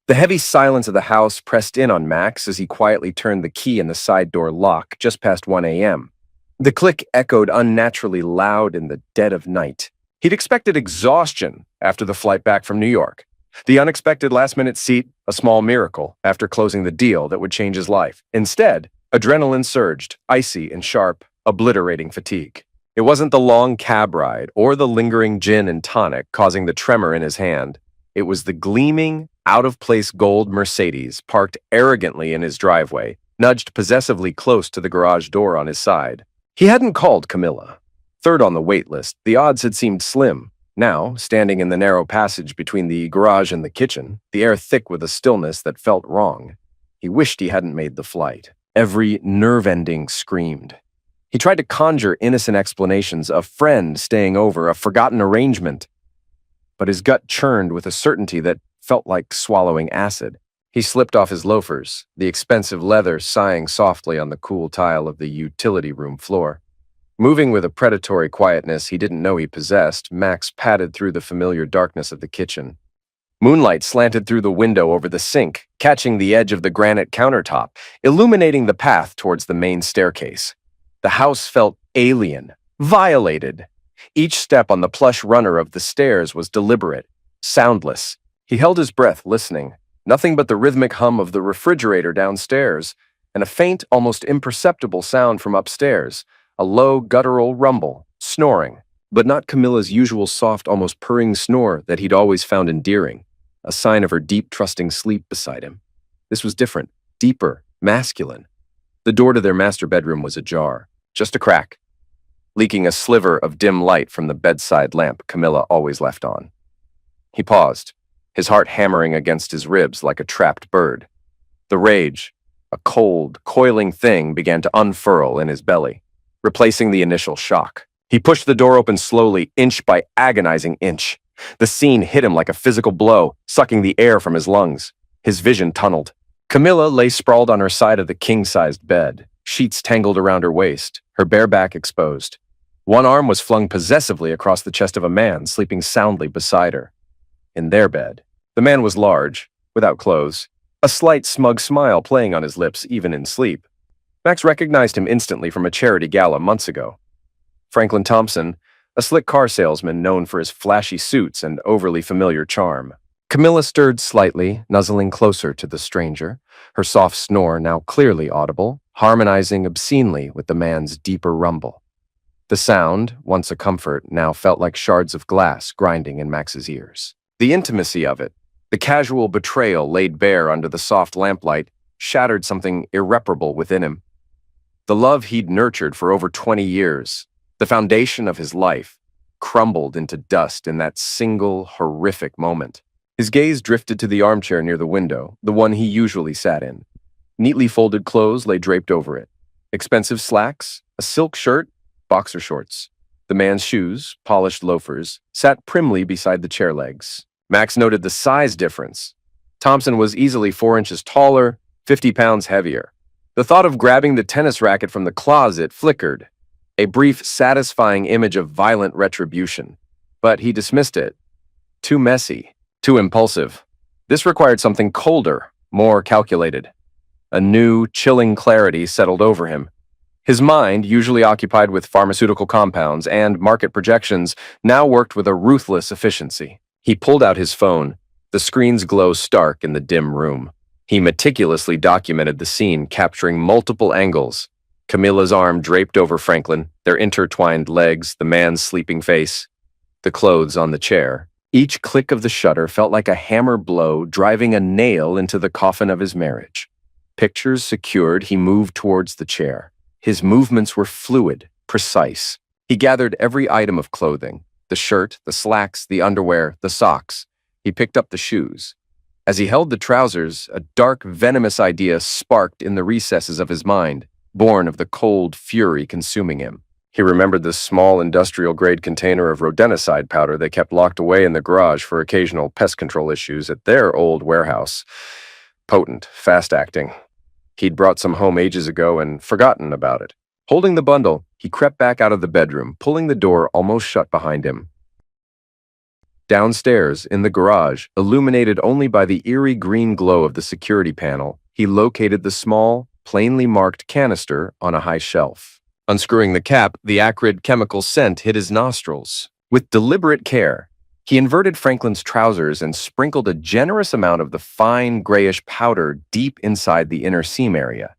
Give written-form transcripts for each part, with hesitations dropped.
The heavy silence of the house pressed in on Max as he quietly turned the key in the side door lock just past 1 a.m. The click echoed unnaturally loud in the dead of night. He'd expected exhaustion after the flight back from New York. The unexpected last-minute seat, a small miracle after closing the deal that would change his life. Instead, adrenaline surged, icy and sharp, obliterating fatigue. It wasn't the long cab ride or the lingering gin and tonic causing the tremor in his hand. It was the gleaming, out-of-place gold Mercedes parked arrogantly in his driveway, nudged possessively close to the garage door on his side. He hadn't called Camilla. Third on the wait list, the odds had seemed slim. Now, standing in the narrow passage between the garage and the kitchen, the air thick with a stillness that felt wrong, he wished he hadn't made the flight. Every nerve ending screamed. He tried to conjure innocent explanations, a friend staying over, a forgotten arrangement. But his gut churned with a certainty that felt like swallowing acid. He slipped off his loafers, the expensive leather sighing softly on the cool tile of the utility room floor. Moving with a predatory quietness he didn't know he possessed, Max padded through the familiar darkness of the kitchen. Moonlight slanted through the window over the sink, catching the edge of the granite countertop, illuminating the path towards the main staircase. The house felt alien, violated. Each step on the plush runner of the stairs was deliberate, soundless. He held his breath, listening. Nothing but the rhythmic hum of the refrigerator downstairs, and a faint, almost imperceptible sound from upstairs, a low, guttural rumble, snoring, but not Camilla's usual soft, almost purring snore that he'd always found endearing, a sign of her deep, trusting sleep beside him. This was different, deeper, masculine. The door to their master bedroom was ajar, just a crack, leaking a sliver of dim light from the bedside lamp Camilla always left on. He paused, his heart hammering against his ribs like a trapped bird. The rage, a cold, coiling thing, began to unfurl in his belly, replacing the initial shock. He pushed the door open slowly, inch by agonizing inch. The scene hit him like a physical blow, sucking the air from his lungs. His vision tunneled. Camilla lay sprawled on her side of the king-sized bed, sheets tangled around her waist, her bare back exposed. One arm was flung possessively across the chest of a man sleeping soundly beside her. In their bed, the man was large, without clothes, a slight smug smile playing on his lips even in sleep. Max recognized him instantly from a charity gala months ago. Franklin Thompson, a slick car salesman known for his flashy suits and overly familiar charm. Camilla stirred slightly, nuzzling closer to the stranger, her soft snore now clearly audible, harmonizing obscenely with the man's deeper rumble. The sound, once a comfort, now felt like shards of glass grinding in Max's ears. The intimacy of it, the casual betrayal laid bare under the soft lamplight, shattered something irreparable within him. The love he'd nurtured for over 20 years, the foundation of his life, crumbled into dust in that single, horrific moment. His gaze drifted to the armchair near the window, the one he usually sat in. Neatly folded clothes lay draped over it. Expensive slacks, a silk shirt, boxer shorts. The man's shoes, polished loafers, sat primly beside the chair legs. Max noted the size difference. Thompson was easily 4 inches taller, 50 pounds heavier. The thought of grabbing the tennis racket from the closet flickered, a brief, satisfying image of violent retribution. But he dismissed it. Too messy, too impulsive. This required something colder, more calculated. A new, chilling clarity settled over him. His mind, usually occupied with pharmaceutical compounds and market projections, now worked with a ruthless efficiency. He pulled out his phone, the screen's glow stark in the dim room. He meticulously documented the scene, capturing multiple angles. Camilla's arm draped over Franklin, their intertwined legs, the man's sleeping face, the clothes on the chair. Each click of the shutter felt like a hammer blow driving a nail into the coffin of his marriage. Pictures secured, he moved towards the chair. His movements were fluid, precise. He gathered every item of clothing, the shirt, the slacks, the underwear, the socks. He picked up the shoes. As he held the trousers, a dark, venomous idea sparked in the recesses of his mind, born of the cold fury consuming him. He remembered the small industrial-grade container of rodenticide powder they kept locked away in the garage for occasional pest control issues at their old warehouse. Potent, fast-acting. He'd brought some home ages ago and forgotten about it. Holding the bundle, he crept back out of the bedroom, pulling the door almost shut behind him. Downstairs, in the garage, illuminated only by the eerie green glow of the security panel, he located the small, plainly marked canister on a high shelf. Unscrewing the cap, the acrid chemical scent hit his nostrils. With deliberate care, he inverted Franklin's trousers and sprinkled a generous amount of the fine, grayish powder deep inside the inner seam area,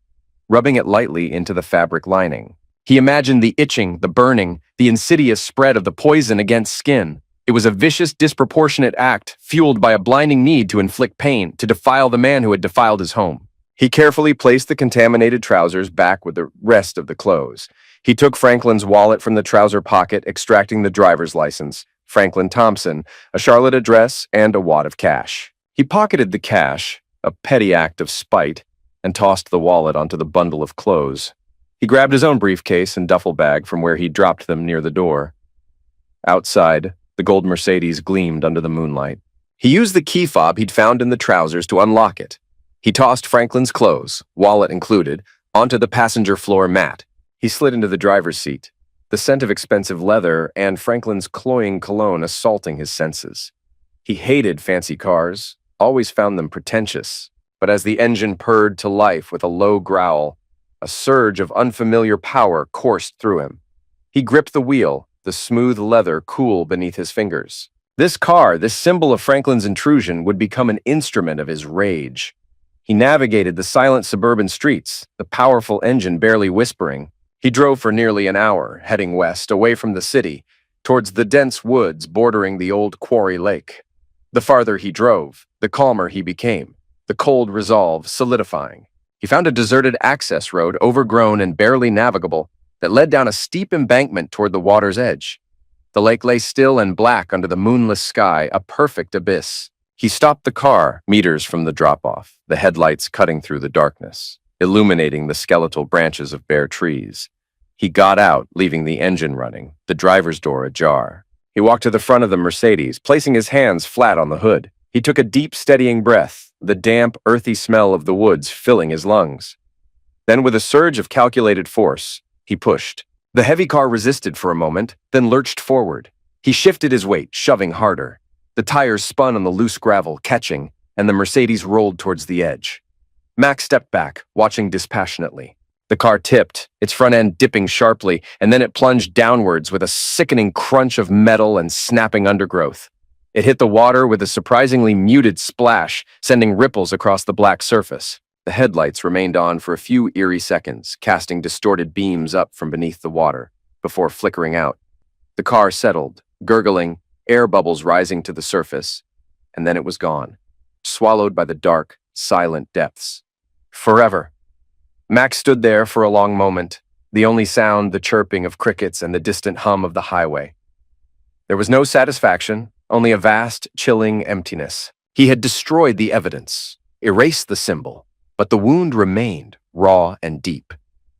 rubbing it lightly into the fabric lining. He imagined the itching, the burning, the insidious spread of the poison against skin. It was a vicious, disproportionate act, fueled by a blinding need to inflict pain, to defile the man who had defiled his home. He carefully placed the contaminated trousers back with the rest of the clothes. He took Franklin's wallet from the trouser pocket, extracting the driver's license, Franklin Thompson, a Charlotte address, and a wad of cash. He pocketed the cash, a petty act of spite, and tossed the wallet onto the bundle of clothes. He grabbed his own briefcase and duffel bag from where he dropped them near the door. Outside, the gold Mercedes gleamed under the moonlight. He used the key fob he'd found in the trousers to unlock it. He tossed Franklin's clothes, wallet included, onto the passenger floor mat. He slid into the driver's seat, the scent of expensive leather and Franklin's cloying cologne assaulting his senses. He hated fancy cars, always found them pretentious, but as the engine purred to life with a low growl, a surge of unfamiliar power coursed through him. He gripped the wheel, the smooth leather cool beneath his fingers. This car, this symbol of Franklin's intrusion, would become an instrument of his rage. He navigated the silent suburban streets, the powerful engine barely whispering. He drove for nearly an hour, heading west, away from the city, towards the dense woods bordering the old quarry lake. The farther he drove, the calmer he became, the cold resolve solidifying. He found a deserted access road, overgrown and barely navigable, that led down a steep embankment toward the water's edge. The lake lay still and black under the moonless sky, a perfect abyss. He stopped the car, meters from the drop-off, the headlights cutting through the darkness, illuminating the skeletal branches of bare trees. He got out, leaving the engine running, the driver's door ajar. He walked to the front of the Mercedes, placing his hands flat on the hood. He took a deep, steadying breath, the damp, earthy smell of the woods filling his lungs. Then, with a surge of calculated force, he pushed. The heavy car resisted for a moment, then lurched forward. He shifted his weight, shoving harder. The tires spun on the loose gravel, catching, and the Mercedes rolled towards the edge. Max stepped back, watching dispassionately. The car tipped, its front end dipping sharply, and then it plunged downwards with a sickening crunch of metal and snapping undergrowth. It hit the water with a surprisingly muted splash, sending ripples across the black surface. The headlights remained on for a few eerie seconds, casting distorted beams up from beneath the water, before flickering out. The car settled, gurgling, air bubbles rising to the surface, and then it was gone, swallowed by the dark, silent depths. Forever. Max stood there for a long moment, the only sound the chirping of crickets and the distant hum of the highway. There was no satisfaction, only a vast, chilling emptiness. He had destroyed the evidence, erased the symbol, but the wound remained, raw and deep.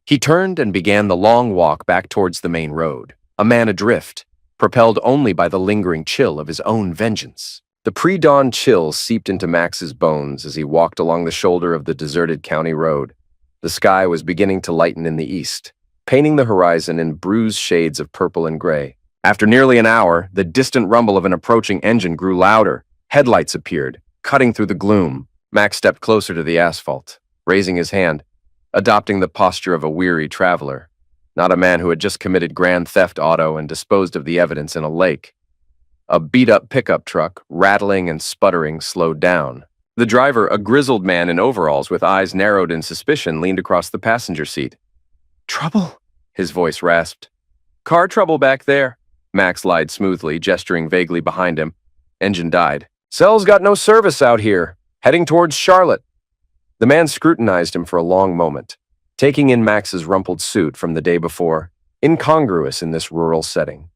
He turned and began the long walk back towards the main road, a man adrift, propelled only by the lingering chill of his own vengeance. The pre-dawn chill seeped into Max's bones as he walked along the shoulder of the deserted county road. The sky was beginning to lighten in the east, painting the horizon in bruised shades of purple and gray. After nearly an hour, the distant rumble of an approaching engine grew louder. Headlights appeared, cutting through the gloom. Max stepped closer to the asphalt, raising his hand, adopting the posture of a weary traveler, not a man who had just committed grand theft auto and disposed of the evidence in a lake. A beat-up pickup truck, rattling and sputtering, slowed down. The driver, a grizzled man in overalls with eyes narrowed in suspicion, leaned across the passenger seat. "Trouble?" his voice rasped. "Car trouble back there," Max lied smoothly, gesturing vaguely behind him. Engine died. "Cell's got no service out here. Heading towards Charlotte." The man scrutinized him for a long moment, taking in Max's rumpled suit from the day before, incongruous in this rural setting.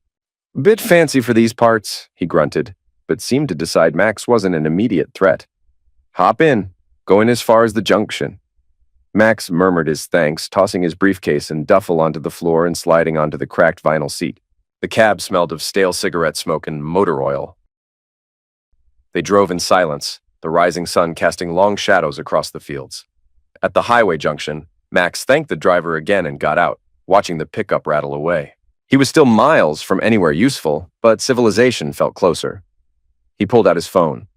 "Bit fancy for these parts," he grunted, but seemed to decide Max wasn't an immediate threat. "Hop in, going as far as the junction." Max murmured his thanks, tossing his briefcase and duffel onto the floor and sliding onto the cracked vinyl seat. The cab smelled of stale cigarette smoke and motor oil. They drove in silence, the rising sun casting long shadows across the fields. At the highway junction, Max thanked the driver again and got out, watching the pickup rattle away. He was still miles from anywhere useful, but civilization felt closer. He pulled out his phone.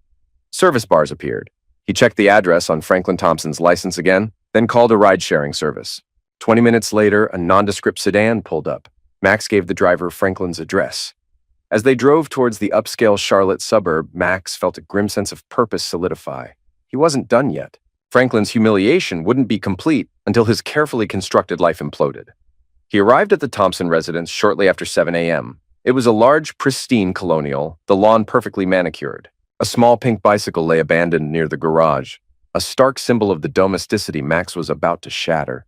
Service bars appeared. He checked the address on Franklin Thompson's license again, then called a ride-sharing service. 20 minutes later, a nondescript sedan pulled up. Max gave the driver Franklin's address. As they drove towards the upscale Charlotte suburb, Max felt a grim sense of purpose solidify. He wasn't done yet. Franklin's humiliation wouldn't be complete until his carefully constructed life imploded. He arrived at the Thompson residence shortly after 7 a.m. It was a large, pristine colonial, the lawn perfectly manicured. A small pink bicycle lay abandoned near the garage, a stark symbol of the domesticity Max was about to shatter.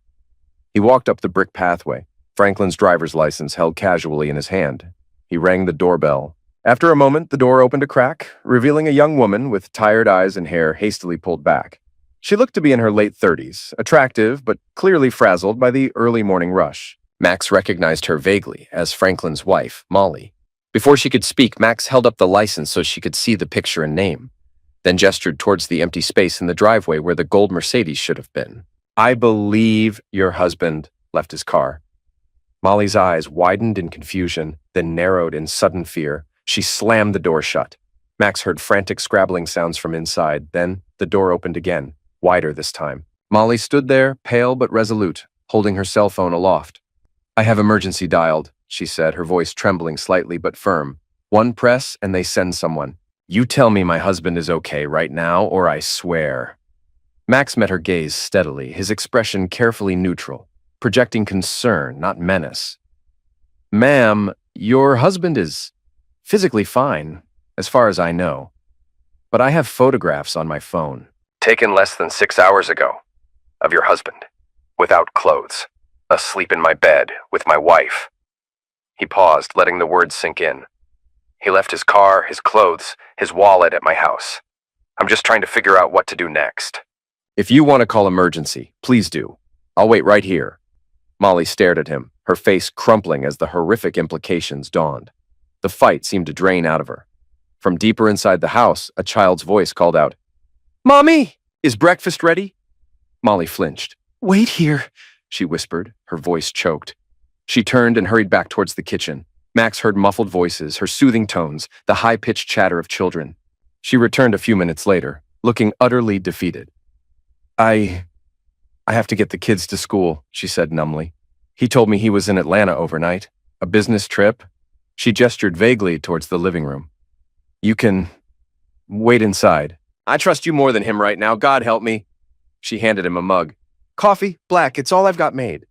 He walked up the brick pathway, Franklin's driver's license held casually in his hand. He rang the doorbell. After a moment, the door opened a crack, revealing a young woman with tired eyes and hair hastily pulled back. She looked to be in her late 30s, attractive but clearly frazzled by the early morning rush. Max recognized her vaguely as Franklin's wife, Molly. Before she could speak, Max held up the license so she could see the picture and name, then gestured towards the empty space in the driveway where the gold Mercedes should have been. "I believe your husband left his car." Molly's eyes widened in confusion, then narrowed in sudden fear. She slammed the door shut. Max heard frantic scrabbling sounds from inside, then the door opened again, wider this time. Molly stood there, pale but resolute, holding her cell phone aloft. "I have emergency dialed," she said, her voice trembling slightly but firm. "One press and they send someone. You tell me my husband is okay right now, or I swear." Max met her gaze steadily, his expression carefully neutral, projecting concern, not menace. "Ma'am, your husband is physically fine, as far as I know. But I have photographs on my phone. Taken less than 6 hours ago, of your husband, without clothes, asleep in my bed with my wife." He paused, letting the words sink in. "He left his car, his clothes, his wallet at my house. I'm just trying to figure out what to do next." "If you want to call emergency, please do. I'll wait right here." Molly stared at him, her face crumpling as the horrific implications dawned. The fight seemed to drain out of her. From deeper inside the house, a child's voice called out, "Mommy, is breakfast ready?" Molly flinched. "Wait here," she whispered, her voice choked. She turned and hurried back towards the kitchen. Max heard muffled voices, her soothing tones, the high-pitched chatter of children. She returned a few minutes later, looking utterly defeated. I have to get the kids to school," she said numbly. "He told me he was in Atlanta overnight. A business trip." She gestured vaguely towards the living room. "You can wait inside." "I trust you more than him right now, God help me." She handed him a mug. "Coffee, black, it's all I've got made."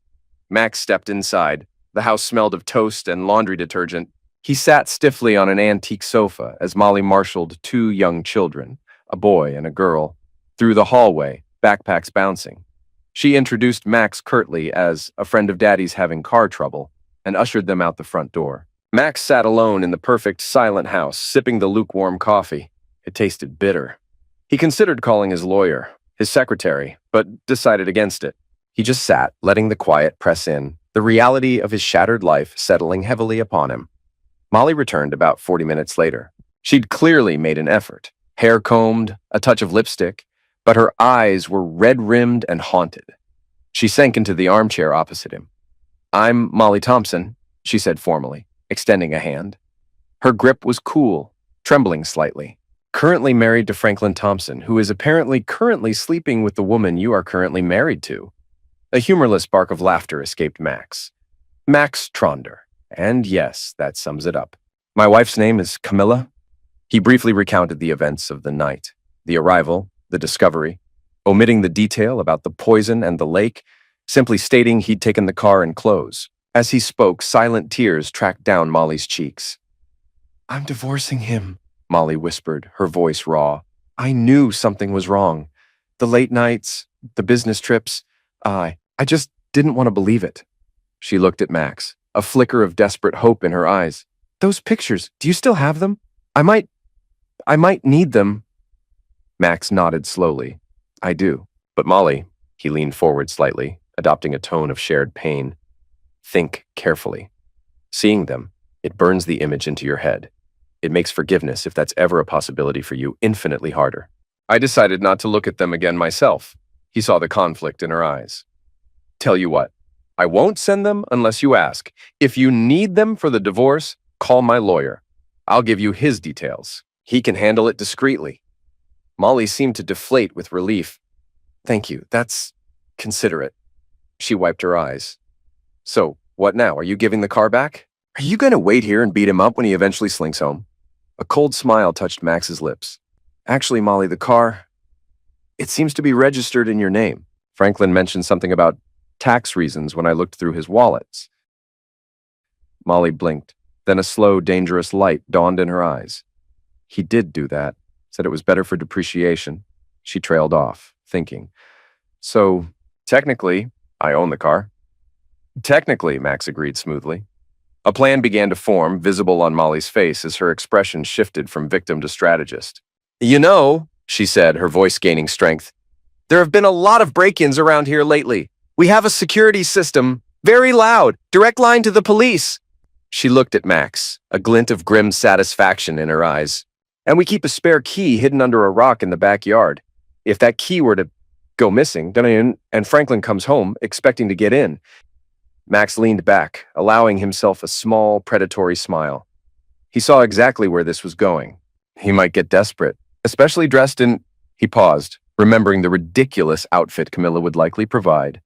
Max stepped inside. The house smelled of toast and laundry detergent. He sat stiffly on an antique sofa as Molly marshaled 2 young children, a boy and a girl, through the hallway, backpacks bouncing. She introduced Max curtly as a friend of Daddy's having car trouble and ushered them out the front door. Max sat alone in the perfect, silent house, sipping the lukewarm coffee. It tasted bitter. He considered calling his lawyer, his secretary, but decided against it. He just sat, letting the quiet press in, the reality of his shattered life settling heavily upon him. Molly returned about 40 minutes later. She'd clearly made an effort, hair combed, a touch of lipstick, but her eyes were red-rimmed and haunted. She sank into the armchair opposite him. "I'm Molly Thompson," she said formally, extending a hand. Her grip was cool, trembling slightly. "Currently married to Franklin Thompson, who is apparently currently sleeping with the woman you are currently married to." A humorless bark of laughter escaped Max. Max Tronder. And yes, that sums it up. "My wife's name is Camilla." He briefly recounted the events of the night, the arrival, the discovery, omitting the detail about the poison and the lake, simply stating he'd taken the car and clothes. As he spoke, silent tears tracked down Molly's cheeks. "I'm divorcing him," Molly whispered, her voice raw. "I knew something was wrong. The late nights, the business trips, I just didn't want to believe it." She looked at Max, a flicker of desperate hope in her eyes. "Those pictures, do you still have them? I might need them." Max nodded slowly. "I do. But Molly," he leaned forward slightly, adopting a tone of shared pain. "Think carefully. Seeing them, it burns the image into your head. It makes forgiveness, if that's ever a possibility for you, infinitely harder." I decided not to look at them again myself. He saw the conflict in her eyes. "Tell you what, I won't send them unless you ask. If you need them for the divorce, call my lawyer. I'll give you his details." He can handle it discreetly. Molly seemed to deflate with relief. Thank you, that's considerate. She wiped her eyes. So, what now? Are you giving the car back? Are you going to wait here and beat him up when he eventually slinks home? A cold smile touched Max's lips. Actually, Molly, the car, it seems to be registered in your name. Franklin mentioned something about tax reasons when I looked through his wallets. Molly blinked. Then a slow, dangerous light dawned in her eyes. He did do that. Said it was better for depreciation. She trailed off, thinking. So, technically, I own the car. Technically, Max agreed smoothly. A plan began to form, visible on Molly's face as her expression shifted from victim to strategist. You know, she said, her voice gaining strength, there have been a lot of break-ins around here lately. We have a security system, very loud, direct line to the police. She looked at Max, a glint of grim satisfaction in her eyes. And we keep a spare key hidden under a rock in the backyard. If that key were to go missing, and Franklin comes home expecting to get in. Max leaned back, allowing himself a small, predatory smile. He saw exactly where this was going. He might get desperate, especially dressed in... He paused, remembering the ridiculous outfit Camilla would likely provide.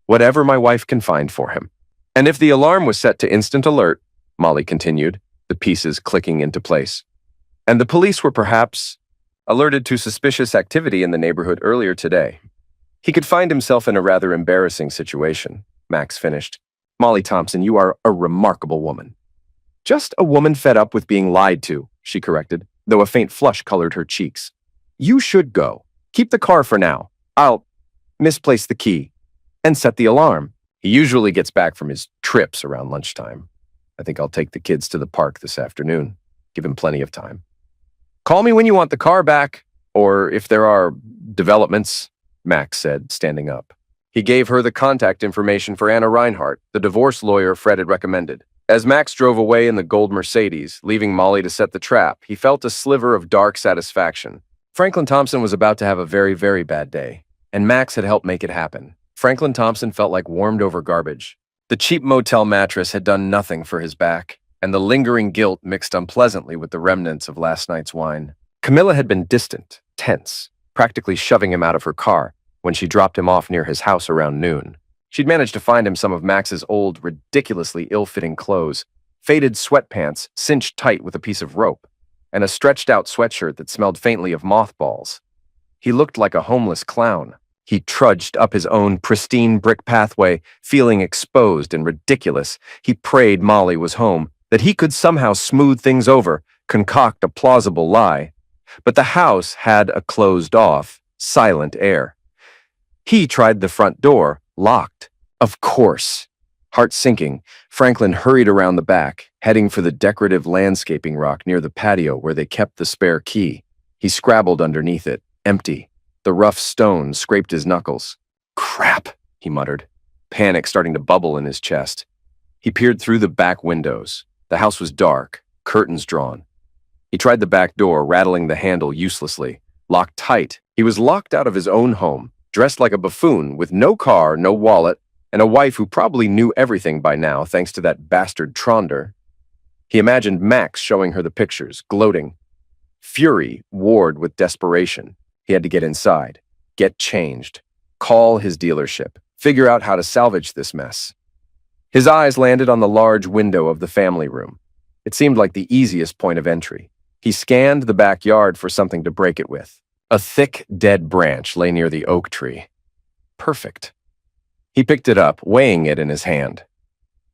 Whatever my wife can find for him. And if the alarm was set to instant alert, Molly continued, the pieces clicking into place. And the police were perhaps alerted to suspicious activity in the neighborhood earlier today. He could find himself in a rather embarrassing situation, Max finished. Molly Thompson, you are a remarkable woman. Just a woman fed up with being lied to, she corrected, though a faint flush colored her cheeks. You should go. Keep the car for now. I'll misplace the key and set the alarm. He usually gets back from his trips around lunchtime. I think I'll take the kids to the park this afternoon. Give him plenty of time. Call me when you want the car back, or if there are developments, Max said, standing up. He gave her the contact information for Anna Reinhardt, the divorce lawyer Fred had recommended. As Max drove away in the gold Mercedes, leaving Molly to set the trap, he felt a sliver of dark satisfaction. Franklin Thompson was about to have a very, very bad day, and Max had helped make it happen. Franklin Thompson felt like warmed-over garbage. The cheap motel mattress had done nothing for his back, and the lingering guilt mixed unpleasantly with the remnants of last night's wine. Camilla had been distant, tense, practically shoving him out of her car when she dropped him off near his house around noon. She'd managed to find him some of Max's old, ridiculously ill-fitting clothes, faded sweatpants cinched tight with a piece of rope, and a stretched-out sweatshirt that smelled faintly of mothballs. He looked like a homeless clown. He trudged up his own pristine brick pathway, feeling exposed and ridiculous. He prayed Molly was home, that he could somehow smooth things over, concoct a plausible lie. But the house had a closed-off, silent air. He tried the front door, locked. Of course. Heart sinking, Franklin hurried around the back, heading for the decorative landscaping rock near the patio where they kept the spare key. He scrabbled underneath it, empty. The rough stone scraped his knuckles. Crap, he muttered, panic starting to bubble in his chest. He peered through the back windows. The house was dark, curtains drawn. He tried the back door, rattling the handle uselessly. Locked tight, he was locked out of his own home, dressed like a buffoon, with no car, no wallet, and a wife who probably knew everything by now thanks to that bastard Tronder. He imagined Max showing her the pictures, gloating. Fury warred with desperation. He had to get inside, get changed, call his dealership, figure out how to salvage this mess. His eyes landed on the large window of the family room. It seemed like the easiest point of entry. He scanned the backyard for something to break it with. A thick, dead branch lay near the oak tree. Perfect. He picked it up, weighing it in his hand.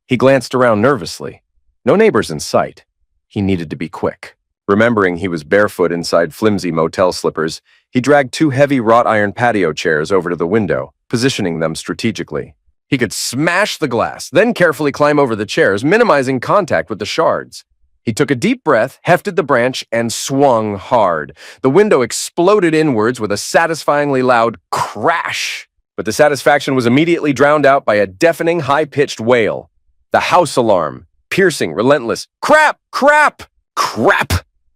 He glanced around nervously. No neighbors in sight. He needed to be quick. Remembering he was barefoot inside flimsy motel slippers, he dragged two heavy wrought iron patio chairs over to the window, positioning them strategically. He could smash the glass, then carefully climb over the chairs, minimizing contact with the shards. He took a deep breath, hefted the branch, and swung hard. The window exploded inwards with a satisfyingly loud crash. But the satisfaction was immediately drowned out by a deafening, high-pitched wail. The house alarm. Piercing, relentless. Crap! Crap! Crap!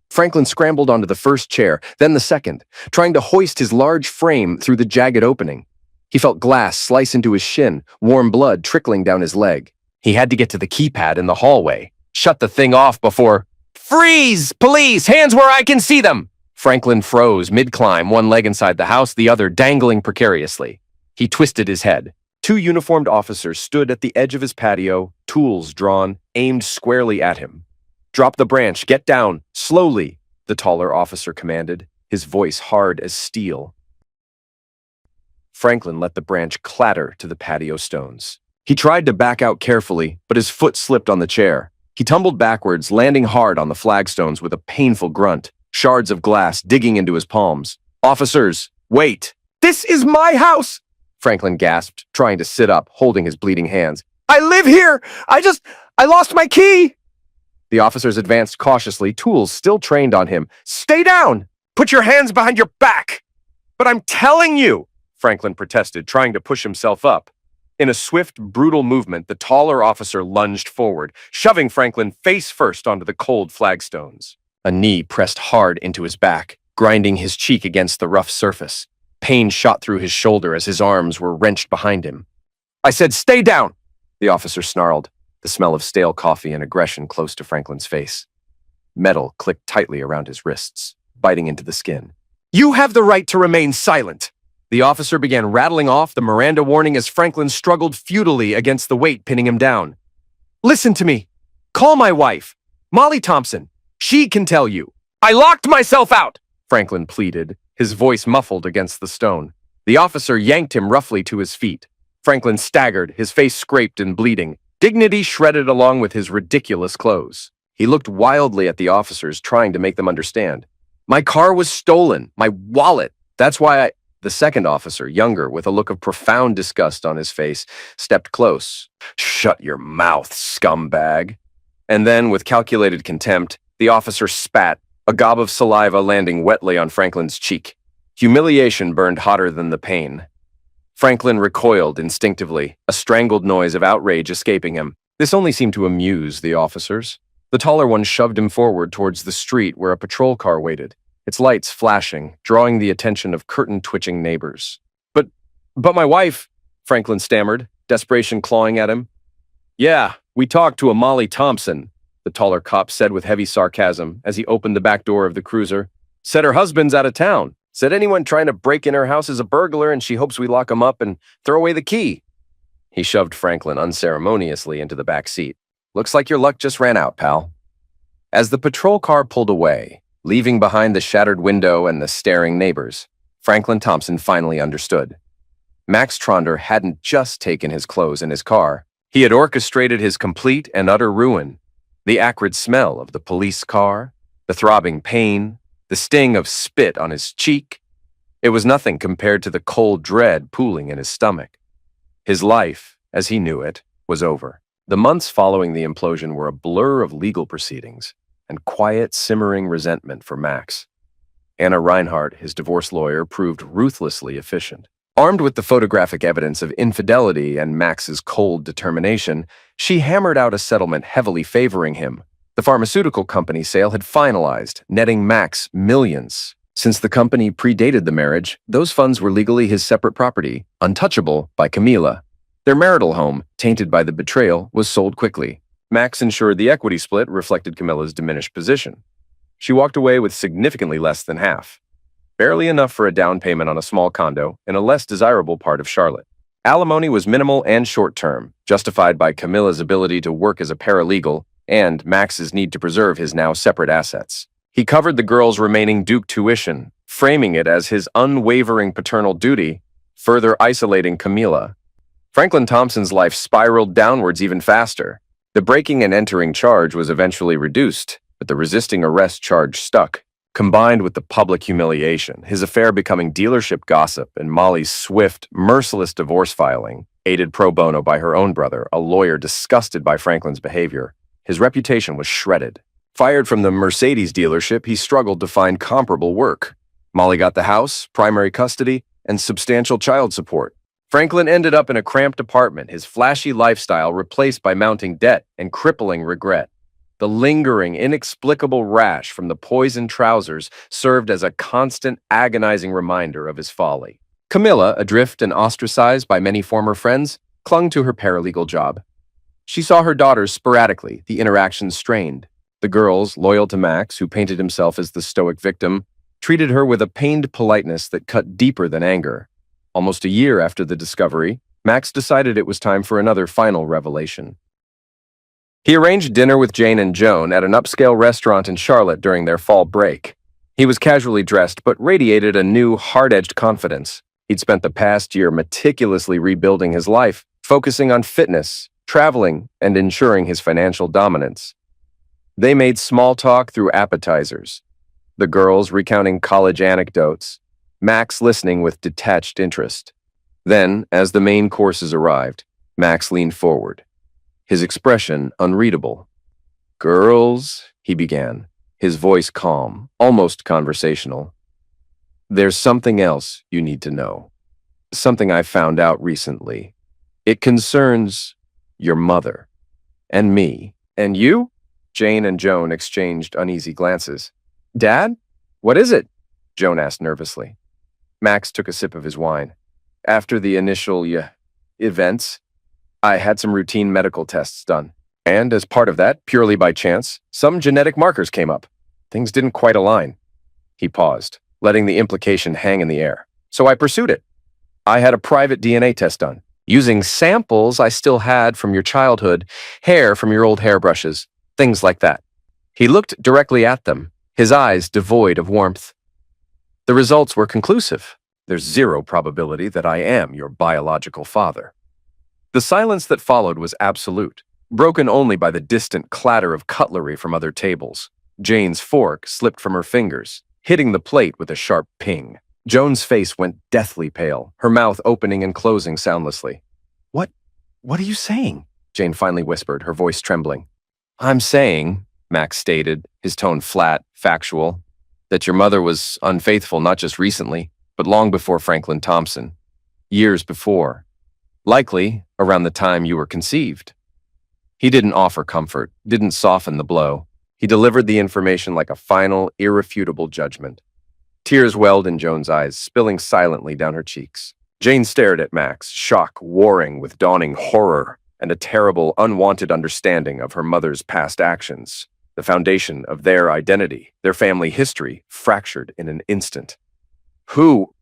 Franklin scrambled onto the first chair, then the second, trying to hoist his large frame through the jagged opening. He felt glass slice into his shin, warm blood trickling down his leg. He had to get to the keypad in the hallway. Shut the thing off before... Freeze! Police! Hands where I can see them! Franklin froze mid-climb, one leg inside the house, the other dangling precariously. He twisted his head. Two uniformed officers stood at the edge of his patio, tools drawn, aimed squarely at him. "Drop the branch, get down, slowly," the taller officer commanded, his voice hard as steel. Franklin let the branch clatter to the patio stones. He tried to back out carefully, but his foot slipped on the chair. He tumbled backwards, landing hard on the flagstones with a painful grunt, shards of glass digging into his palms. "Officers, wait! This is my house!" Franklin gasped, trying to sit up, holding his bleeding hands. "I live here! I lost my key!" The officers advanced cautiously, tools still trained on him. "Stay down! Put your hands behind your back!" "But I'm telling you!" Franklin protested, trying to push himself up. In a swift, brutal movement, the taller officer lunged forward, shoving Franklin face first onto the cold flagstones. A knee pressed hard into his back, grinding his cheek against the rough surface. Pain shot through his shoulder as his arms were wrenched behind him. "I said stay down!" the officer snarled, the smell of stale coffee and aggression close to Franklin's face. Metal clicked tightly around his wrists, biting into the skin. "You have the right to remain silent!" The officer began rattling off the Miranda warning as Franklin struggled futilely against the weight pinning him down. "Listen to me. Call my wife, Molly Thompson. She can tell you." "I locked myself out!" Franklin pleaded, his voice muffled against the stone. The officer yanked him roughly to his feet. Franklin staggered, his face scraped and bleeding, dignity shredded along with his ridiculous clothes. He looked wildly at the officers, trying to make them understand. "My car was stolen. My wallet. That's why I—" The second officer, younger, with a look of profound disgust on his face, stepped close. "Shut your mouth, scumbag." And then, with calculated contempt, the officer spat, a gob of saliva landing wetly on Franklin's cheek. Humiliation burned hotter than the pain. Franklin recoiled instinctively, a strangled noise of outrage escaping him. This only seemed to amuse the officers. The taller one shoved him forward towards the street where a patrol car waited, its lights flashing, drawing the attention of curtain-twitching neighbors. But my wife," Franklin stammered, desperation clawing at him. "Yeah, we talked to a Molly Thompson," the taller cop said with heavy sarcasm as he opened the back door of the cruiser. "Said her husband's out of town. Said anyone trying to break in her house is a burglar and she hopes we lock him up and throw away the key." He shoved Franklin unceremoniously into the back seat. "Looks like your luck just ran out, pal." As the patrol car pulled away, leaving behind the shattered window and the staring neighbors, Franklin Thompson finally understood. Max Tronder hadn't just taken his clothes and his car. He had orchestrated his complete and utter ruin. The acrid smell of the police car, the throbbing pain, the sting of spit on his cheek. It was nothing compared to the cold dread pooling in his stomach. His life, as he knew it, was over. The months following the implosion were a blur of legal proceedings and quiet, simmering resentment for Max. Anna Reinhardt, his divorce lawyer, proved ruthlessly efficient. Armed with the photographic evidence of infidelity and Max's cold determination, she hammered out a settlement heavily favoring him. The pharmaceutical company sale had finalized, netting Max millions. Since the company predated the marriage, those funds were legally his separate property, untouchable by Camila. Their marital home, tainted by the betrayal, was sold quickly. Max ensured the equity split reflected Camilla's diminished position. She walked away with significantly less than half, barely enough for a down payment on a small condo in a less desirable part of Charlotte. Alimony was minimal and short-term, justified by Camilla's ability to work as a paralegal and Max's need to preserve his now separate assets. He covered the girl's remaining Duke tuition, framing it as his unwavering paternal duty, further isolating Camilla. Franklin Thompson's life spiraled downwards even faster. The breaking and entering charge was eventually reduced, but the resisting arrest charge stuck. Combined with the public humiliation, his affair becoming dealership gossip and Molly's swift, merciless divorce filing, aided pro bono by her own brother, a lawyer disgusted by Franklin's behavior, his reputation was shredded. Fired from the Mercedes dealership, he struggled to find comparable work. Molly got the house, primary custody, and substantial child support. Franklin ended up in a cramped apartment, his flashy lifestyle replaced by mounting debt and crippling regret. The lingering, inexplicable rash from the poisoned trousers served as a constant, agonizing reminder of his folly. Camilla, adrift and ostracized by many former friends, clung to her paralegal job. She saw her daughters sporadically, the interactions strained. The girls, loyal to Max, who painted himself as the stoic victim, treated her with a pained politeness that cut deeper than anger. Almost a year after the discovery, Max decided it was time for another final revelation. He arranged dinner with Jane and Joan at an upscale restaurant in Charlotte during their fall break. He was casually dressed but radiated a new, hard-edged confidence. He'd spent the past year meticulously rebuilding his life, focusing on fitness, traveling, and ensuring his financial dominance. They made small talk through appetizers, the girls recounting college anecdotes, Max listening with detached interest. Then, as the main courses arrived, Max leaned forward, his expression unreadable. "Girls," he began, his voice calm, almost conversational. "There's something else you need to know. Something I found out recently. It concerns your mother, and me." "And you?" Jane and Joan exchanged uneasy glances. "Dad? What is it?" Joan asked nervously. Max took a sip of his wine. "After the initial events, I had some routine medical tests done. And as part of that, purely by chance, some genetic markers came up. Things didn't quite align." He paused, letting the implication hang in the air. "So I pursued it. I had a private DNA test done, using samples I still had from your childhood, hair from your old hairbrushes, things like that." He looked directly at them, his eyes devoid of warmth. "The results were conclusive. There's zero probability that I am your biological father." The silence that followed was absolute, broken only by the distant clatter of cutlery from other tables. Jane's fork slipped from her fingers, hitting the plate with a sharp ping. Joan's face went deathly pale, her mouth opening and closing soundlessly. What are you saying?" Jane finally whispered, her voice trembling. "I'm saying," Max stated, his tone flat, factual, "that your mother was unfaithful not just recently, but long before Franklin Thompson. Years before. Likely around the time you were conceived." He didn't offer comfort, didn't soften the blow. He delivered the information like a final, irrefutable judgment. Tears welled in Joan's eyes, spilling silently down her cheeks. Jane stared at Max, shock warring with dawning horror and a terrible, unwanted understanding of her mother's past actions. The foundation of their identity, their family history, fractured in an instant. "Who?"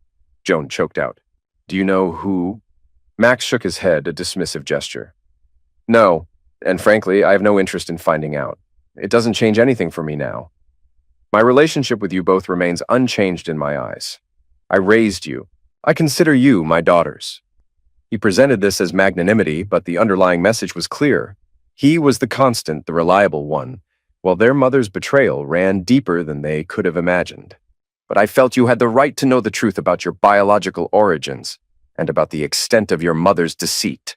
Joan choked out. "Do you know who?" Max shook his head, a dismissive gesture. "No, and frankly, I have no interest in finding out. It doesn't change anything for me now. My relationship with you both remains unchanged in my eyes. I raised you. I consider you my daughters." He presented this as magnanimity, but the underlying message was clear. He was the constant, the reliable one, while their mother's betrayal ran deeper than they could have imagined. "But I felt you had the right to know the truth about your biological origins and about the extent of your mother's deceit."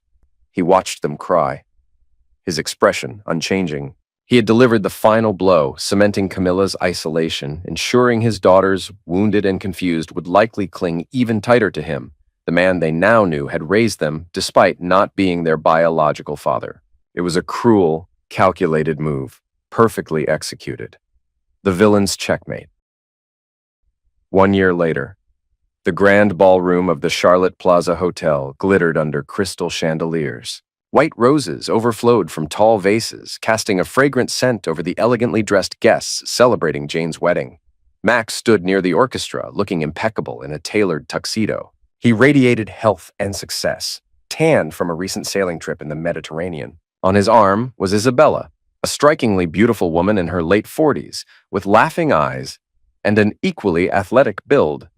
He watched them cry, his expression unchanging. He had delivered the final blow, cementing Camilla's isolation, ensuring his daughters, wounded and confused, would likely cling even tighter to him, the man they now knew had raised them despite not being their biological father. It was a cruel, calculated move, perfectly executed. The villain's checkmate. 1 year later, the grand ballroom of the Charlotte Plaza Hotel glittered under crystal chandeliers. White roses overflowed from tall vases, casting a fragrant scent over the elegantly dressed guests celebrating Jane's wedding. Max stood near the orchestra, looking impeccable in a tailored tuxedo. He radiated health and success, tanned from a recent sailing trip in the Mediterranean. On his arm was Isabella, a strikingly beautiful woman in her late 40s, with laughing eyes and an equally athletic build.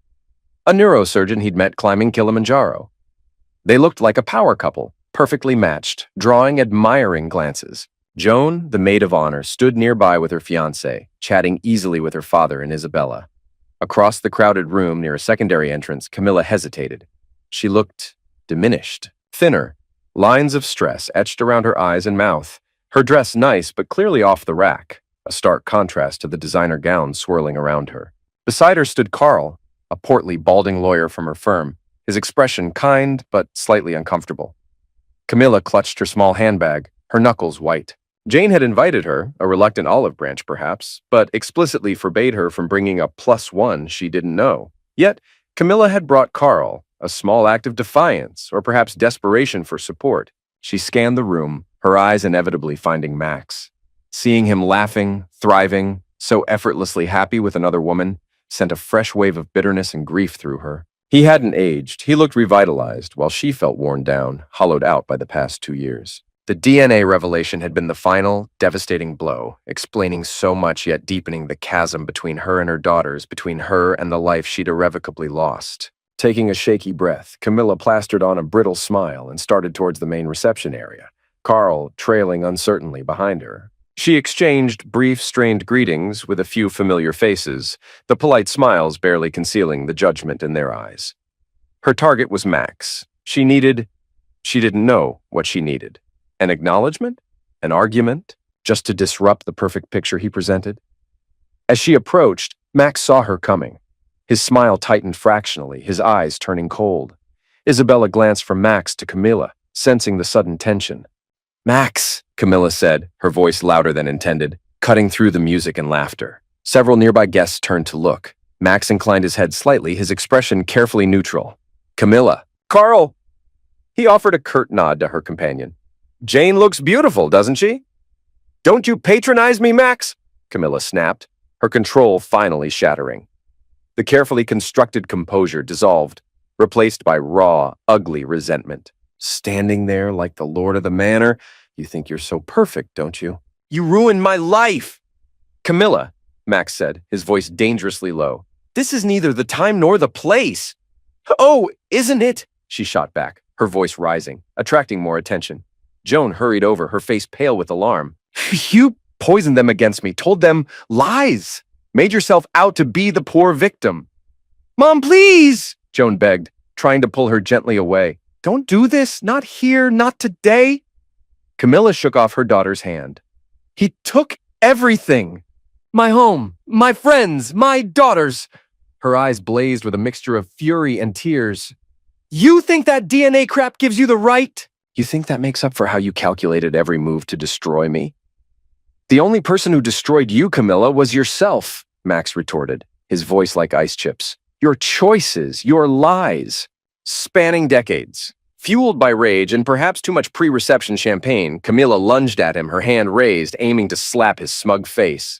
A neurosurgeon he'd met climbing Kilimanjaro. They looked like a power couple, perfectly matched, drawing admiring glances. Joan, the maid of honor, stood nearby with her fiancé, chatting easily with her father and Isabella. Across the crowded room near a secondary entrance, Camilla hesitated. She looked diminished, thinner, lines of stress etched around her eyes and mouth. Her dress nice, but clearly off the rack, a stark contrast to the designer gown swirling around her. Beside her stood Carl, a portly, balding lawyer from her firm, his expression kind but slightly uncomfortable. Camilla clutched her small handbag, her knuckles white. Jane had invited her, a reluctant olive branch perhaps, but explicitly forbade her from bringing a +1 she didn't know. Yet, Camilla had brought Carl, a small act of defiance or perhaps desperation for support. She scanned the room, her eyes inevitably finding Max. Seeing him laughing, thriving, so effortlessly happy with another woman, sent a fresh wave of bitterness and grief through her. He hadn't aged. He looked revitalized, while she felt worn down, hollowed out by the past 2 years. The DNA revelation had been the final, devastating blow, explaining so much yet deepening the chasm between her and her daughters, between her and the life she'd irrevocably lost. Taking a shaky breath, Camilla plastered on a brittle smile and started towards the main reception area, Carl trailing uncertainly behind her. She exchanged brief, strained greetings with a few familiar faces, the polite smiles barely concealing the judgment in their eyes. Her target was Max. She didn't know what she needed. An acknowledgement? An argument? Just to disrupt the perfect picture he presented? As she approached, Max saw her coming. His smile tightened fractionally, his eyes turning cold. Isabella glanced from Max to Camilla, sensing the sudden tension. "Max," Camilla said, her voice louder than intended, cutting through the music and laughter. Several nearby guests turned to look. Max inclined his head slightly, his expression carefully neutral. "Camilla." "Carl!" He offered a curt nod to her companion. "Jane looks beautiful, doesn't she?" "Don't you patronize me, Max?" Camilla snapped, her control finally shattering. The carefully constructed composure dissolved, replaced by raw, ugly resentment. "Standing there like the lord of the manor, you think you're so perfect, don't you? You ruined my life!" "Camilla," Max said, his voice dangerously low, "this is neither the time nor the place." "Oh, isn't it?" she shot back, her voice rising, attracting more attention. Joan hurried over, her face pale with alarm. "You poisoned them against me, told them lies, made yourself out to be the poor victim." "Mom, please!" Joan begged, trying to pull her gently away. "Don't do this, not here, not today." Camilla shook off her daughter's hand. "He took everything. My home, my friends, my daughters." Her eyes blazed with a mixture of fury and tears. "You think that DNA crap gives you the right?" "You think that makes up for how you calculated every move to destroy me?" "The only person who destroyed you, Camilla, was yourself," Max retorted, his voice like ice chips. "Your choices, your lies. Spanning decades." Fueled by rage and perhaps too much pre-reception champagne, Camilla lunged at him, her hand raised, aiming to slap his smug face.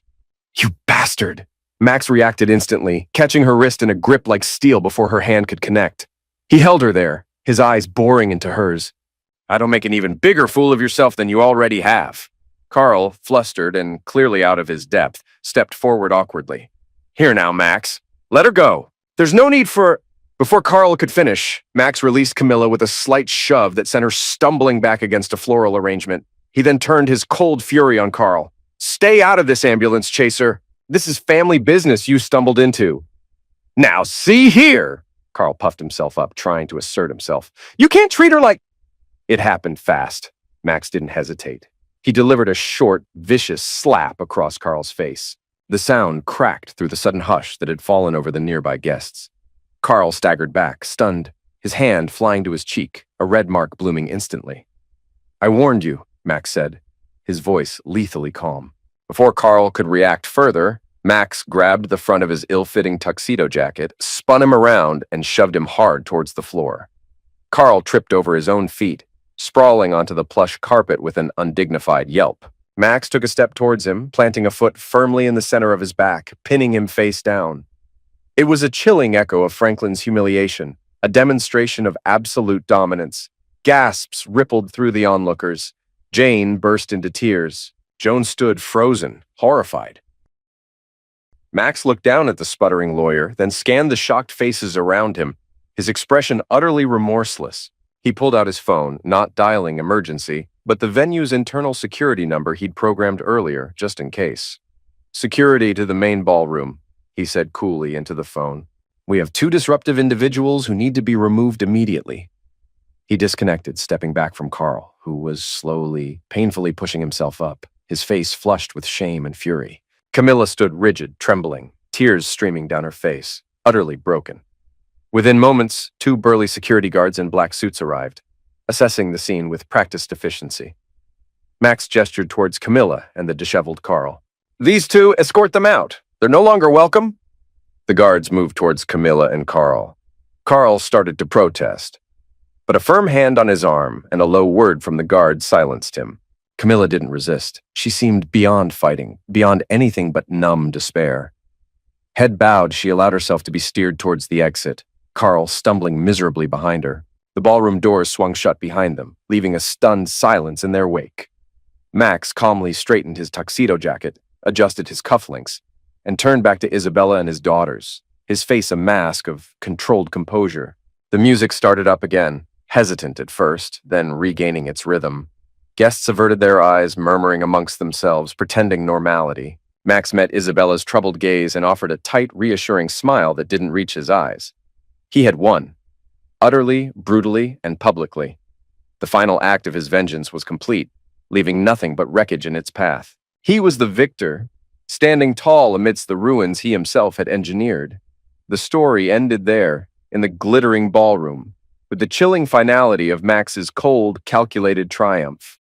"You bastard!" Max reacted instantly, catching her wrist in a grip like steel before her hand could connect. He held her there, his eyes boring into hers. "I don't make an even bigger fool of yourself than you already have." Carl, flustered and clearly out of his depth, stepped forward awkwardly. "Here now, Max. Let her go. There's no need for—" Before Carl could finish, Max released Camilla with a slight shove that sent her stumbling back against a floral arrangement. He then turned his cold fury on Carl. "Stay out of this, ambulance chaser. This is family business you stumbled into." "Now see here!" Carl puffed himself up, trying to assert himself. "You can't treat her like—" It happened fast. Max didn't hesitate. He delivered a short, vicious slap across Carl's face. The sound cracked through the sudden hush that had fallen over the nearby guests. Carl staggered back, stunned, his hand flying to his cheek, a red mark blooming instantly. "I warned you," Max said, his voice lethally calm. Before Carl could react further, Max grabbed the front of his ill-fitting tuxedo jacket, spun him around, and shoved him hard towards the floor. Carl tripped over his own feet, sprawling onto the plush carpet with an undignified yelp. Max took a step towards him, planting a foot firmly in the center of his back, pinning him face down. It was a chilling echo of Franklin's humiliation, a demonstration of absolute dominance. Gasps rippled through the onlookers. Jane burst into tears. Joan stood frozen, horrified. Max looked down at the sputtering lawyer, then scanned the shocked faces around him, his expression utterly remorseless. He pulled out his phone, not dialing emergency, but the venue's internal security number he'd programmed earlier, just in case. "Security to the main ballroom," he said coolly into the phone. "We have 2 disruptive individuals who need to be removed immediately." He disconnected, stepping back from Carl, who was slowly, painfully pushing himself up, his face flushed with shame and fury. Camilla stood rigid, trembling, tears streaming down her face, utterly broken. Within moments, 2 burly security guards in black suits arrived, assessing the scene with practiced efficiency. Max gestured towards Camilla and the disheveled Carl. "These 2, escort them out. They're no longer welcome." The guards moved towards Camilla and Carl. Carl started to protest, but a firm hand on his arm and a low word from the guard silenced him. Camilla didn't resist. She seemed beyond fighting, beyond anything but numb despair. Head bowed, she allowed herself to be steered towards the exit, Carl stumbling miserably behind her. The ballroom doors swung shut behind them, leaving a stunned silence in their wake. Max calmly straightened his tuxedo jacket, adjusted his cufflinks, and turned back to Isabella and his daughters, his face a mask of controlled composure. The music started up again, hesitant at first, then regaining its rhythm. Guests averted their eyes, murmuring amongst themselves, pretending normality. Max met Isabella's troubled gaze and offered a tight, reassuring smile that didn't reach his eyes. He had won. Utterly, brutally, and publicly. The final act of his vengeance was complete, leaving nothing but wreckage in its path. He was the victor, standing tall amidst the ruins he himself had engineered. The story ended there, in the glittering ballroom, with the chilling finality of Max's cold, calculated triumph.